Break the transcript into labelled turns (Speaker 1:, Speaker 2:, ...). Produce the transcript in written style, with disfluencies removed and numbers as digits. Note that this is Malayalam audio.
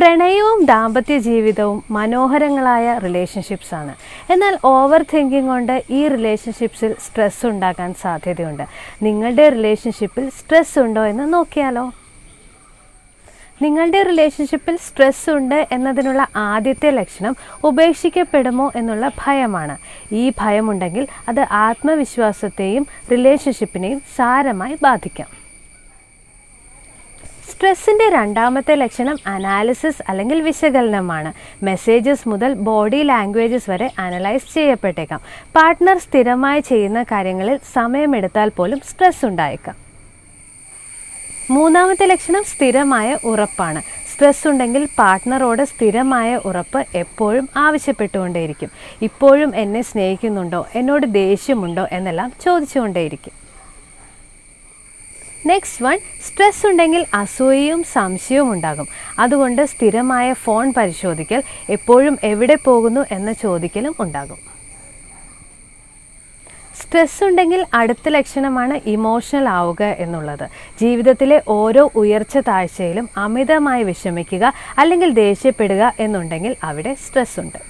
Speaker 1: പ്രണയവും ദാമ്പത്യ ജീവിതവും മനോഹരങ്ങളായ റിലേഷൻഷിപ്സ് ആണ്. എന്നാൽ ഓവർ തിങ്കിങ് കൊണ്ട് ഈ റിലേഷൻഷിപ്സിൽ സ്ട്രെസ് ഉണ്ടാക്കാൻ സാധ്യതയുണ്ട്. നിങ്ങളുടെ റിലേഷൻഷിപ്പിൽ സ്ട്രെസ് ഉണ്ടോ എന്ന് നോക്കിയാലോ? നിങ്ങളുടെ റിലേഷൻഷിപ്പിൽ സ്ട്രെസ് ഉണ്ട് എന്നതിനുള്ള ആദ്യത്തെ ലക്ഷണം ഉപേക്ഷിക്കപ്പെടുമോ എന്നുള്ള ഭയമാണ്. ഈ ഭയമുണ്ടെങ്കിൽ അത് ആത്മവിശ്വാസത്തെയും റിലേഷൻഷിപ്പിനെയും സാരമായി ബാധിക്കാം. സ്ട്രെസ്സിൻ്റെ രണ്ടാമത്തെ ലക്ഷണം അനാലിസിസ് അല്ലെങ്കിൽ വിശകലനമാണ്. മെസ്സേജസ് മുതൽ ബോഡി ലാംഗ്വേജസ് വരെ അനലൈസ് ചെയ്യപ്പെട്ടേക്കാം. പാർട്ട്ണർ സ്ഥിരമായി ചെയ്യുന്ന കാര്യങ്ങളിൽ സമയമെടുത്താൽ പോലും സ്ട്രെസ് ഉണ്ടായേക്കാം. മൂന്നാമത്തെ ലക്ഷണം സ്ഥിരമായ ഉറപ്പാണ്. സ്ട്രെസ് ഉണ്ടെങ്കിൽ പാർട്ട്ണറോട് സ്ഥിരമായ ഉറപ്പ് എപ്പോഴും ആവശ്യപ്പെട്ടുകൊണ്ടേയിരിക്കും. ഇപ്പോഴും എന്നെ സ്നേഹിക്കുന്നുണ്ടോ, എന്നോട് ദേഷ്യമുണ്ടോ എന്നെല്ലാം ചോദിച്ചുകൊണ്ടേയിരിക്കും. നെക്സ്റ്റ് വൺ, സ്ട്രെസ് ഉണ്ടെങ്കിൽ അസൂയയും സംശയവും ഉണ്ടാകും. അതുകൊണ്ട് സ്ഥിരമായ ഫോൺ പരിശോധിക്കൽ, എപ്പോഴും എവിടെ പോകുന്നു എന്ന ചോദിക്കലും ഉണ്ടാകും. സ്ട്രെസ് ഉണ്ടെങ്കിൽ അടുത്ത ലക്ഷണമാണ് ഇമോഷണൽ ആവുക എന്നുള്ളത്. ജീവിതത്തിലെ ഓരോ ഉയർച്ച താഴ്ചയിലും അമിതമായി വിഷമിക്കുക അല്ലെങ്കിൽ ദേഷ്യപ്പെടുക എന്നുണ്ടെങ്കിൽ അവിടെ സ്ട്രെസ് ഉണ്ട്.